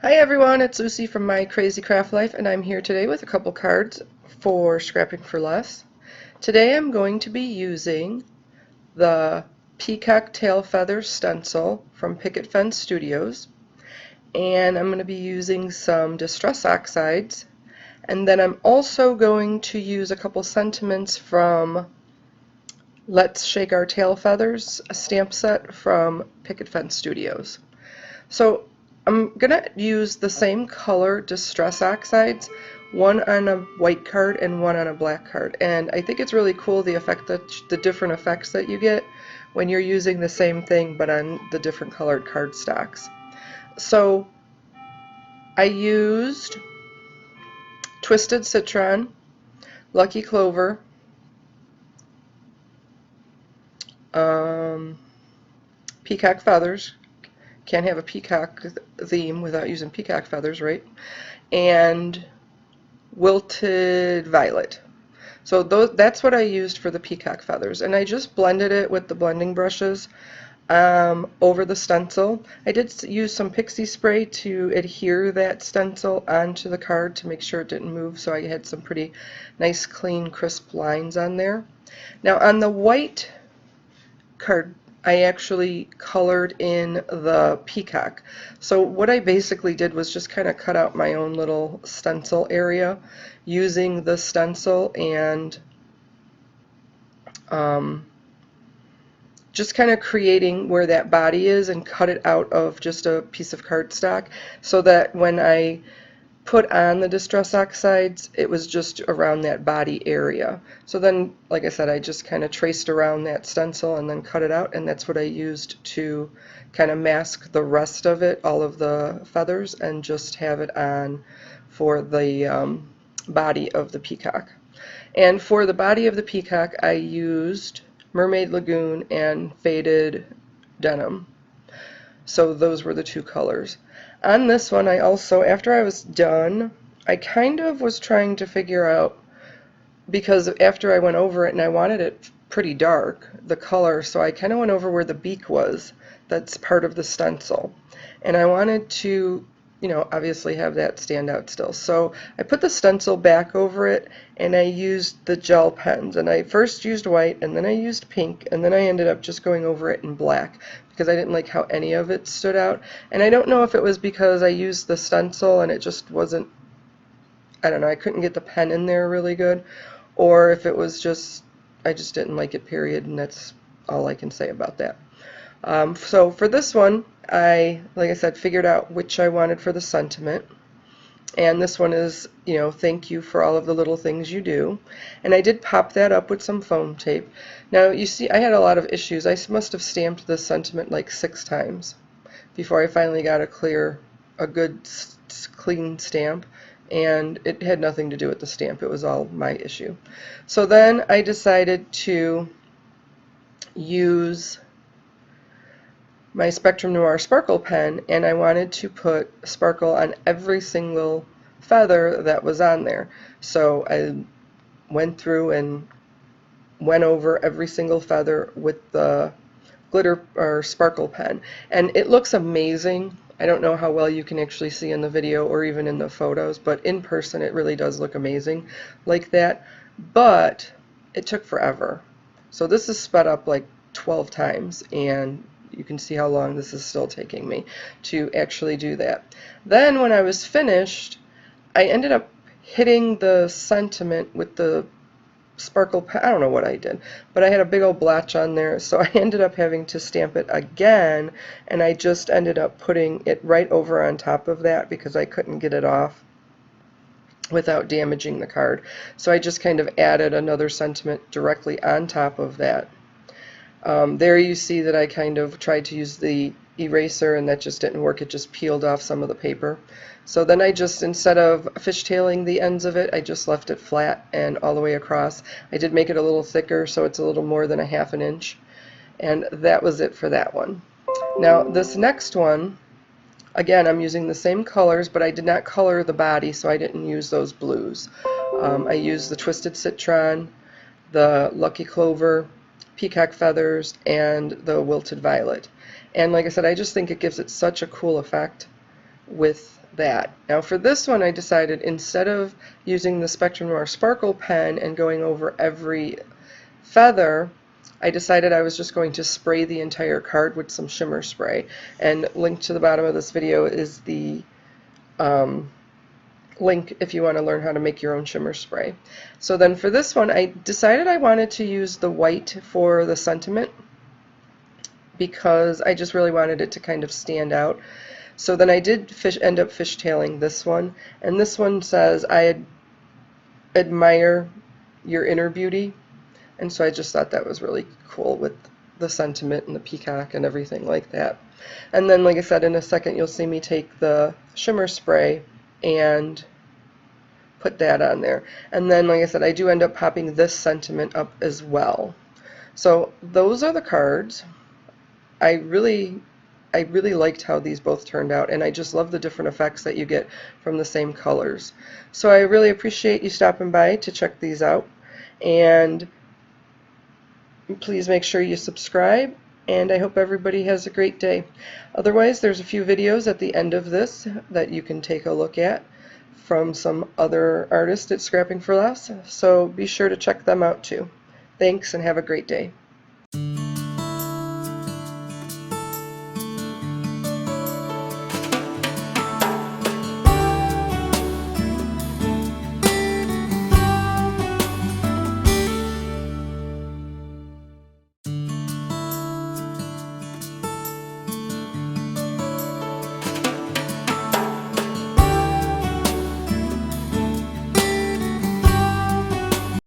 Hi everyone, it's Lucy from My Crazy Craft Life, and I'm here today with a couple cards for Scrapping for Less. Today I'm going to be using the Peacock Tail Feather Stencil from Picket Fence Studios, and I'm going to be using some Distress Oxides, and then I'm also going to use a couple sentiments from Let's Shake Our Tail Feathers, a stamp set from Picket Fence Studios. So I'm going to use the same color Distress Oxides, one on a white card and one on a black card. And I think it's really cool the different effects that you get when you're using the same thing but on the different colored cardstocks. So I used Twisted Citron, Lucky Clover, Peacock Feathers. Can't have a peacock theme without using peacock feathers, right? And Wilted Violet. So that's what I used for the peacock feathers, and I just blended it with the blending brushes over the stencil. I did use some pixie spray to adhere that stencil onto the card to make sure it didn't move, so I had some pretty nice, clean, crisp lines on there. Now on the white card, I actually colored in the peacock. So what I basically did was just kind of cut out my own little stencil area using the stencil and um, just kind of creating where that body is and cut it out of just a piece of cardstock so that when I put on the Distress Oxides, it was just around that body area. So then, like I said, I just kind of traced around that stencil and then cut it out, and that's what I used to kind of mask the rest of it, all of the feathers, and just have it on for the body of the peacock. And for the body of the peacock, I used Mermaid Lagoon and Faded Denim. So those were the two colors. On this one, I also, after I was done, I kind of was trying to figure out, because after I went over it and I wanted it pretty dark, the color, so I kind of went over where the beak was. That's part of the stencil. And I wanted to, obviously have that stand out still. So I put the stencil back over it and I used the gel pens. And I first used white and then I used pink and then I ended up just going over it in black because I didn't like how any of it stood out. And I don't know if it was because I used the stencil and it just wasn't, I don't know, I couldn't get the pen in there really good, or if it was just, I just didn't like it, period, and that's all I can say about that. So for this one, like I said, figured out which I wanted for the sentiment. And this one is, thank you for all of the little things you do. And I did pop that up with some foam tape. Now, you see, I had a lot of issues. I must have stamped this sentiment like 6 times before I finally got a good, clean stamp. And it had nothing to do with the stamp. It was all my issue. So then I decided to use my Spectrum Noir sparkle pen, and I wanted to put sparkle on every single feather that was on there. So I went through and went over every single feather with the glitter or sparkle pen, and it looks amazing. I don't know how well you can actually see in the video or even in the photos, but in person it really does look amazing like that. But it took forever. So this is sped up like 12 times, and you can see how long this is still taking me to actually do that. Then when I was finished, I ended up hitting the sentiment with the sparkle pen. I don't know what I did, but I had a big old blotch on there, so I ended up having to stamp it again, and I just ended up putting it right over on top of that because I couldn't get it off without damaging the card. So I just kind of added another sentiment directly on top of that. There you see that I kind of tried to use the eraser and that just didn't work. It just peeled off some of the paper. So then I just, instead of fishtailing the ends of it, I just left it flat and all the way across. I did make it a little thicker so it's a little more than a ½ an inch. And that was it for that one. Now this next one, again, I'm using the same colors, but I did not color the body, so I didn't use those blues. I used the Twisted Citron, the Lucky Clover, Peacock Feathers, and the Wilted Violet. And like I said, I just think it gives it such a cool effect with that. Now for this one I decided instead of using the Spectrum Noir Sparkle pen and going over every feather, I decided I was just going to spray the entire card with some shimmer spray. And linked to the bottom of this video is the link if you want to learn how to make your own shimmer spray. So then for this one I decided I wanted to use the white for the sentiment because I just really wanted it to kind of stand out. So then I did end up fishtailing this one, and this one says, I admire your inner beauty, and so I just thought that was really cool with the sentiment and the peacock and everything like that. And then, like I said, in a second you'll see me take the shimmer spray and put that on there. And then, like I said, I do end up popping this sentiment up as well. So those are the cards. I really liked how these both turned out, and I just love the different effects that you get from the same colors. So I really appreciate you stopping by to check these out, and please make sure you subscribe, and I hope everybody has a great day. Otherwise, there's a few videos at the end of this that you can take a look at from some other artists at Scrapping for Less, so be sure to check them out too. Thanks, and have a great day.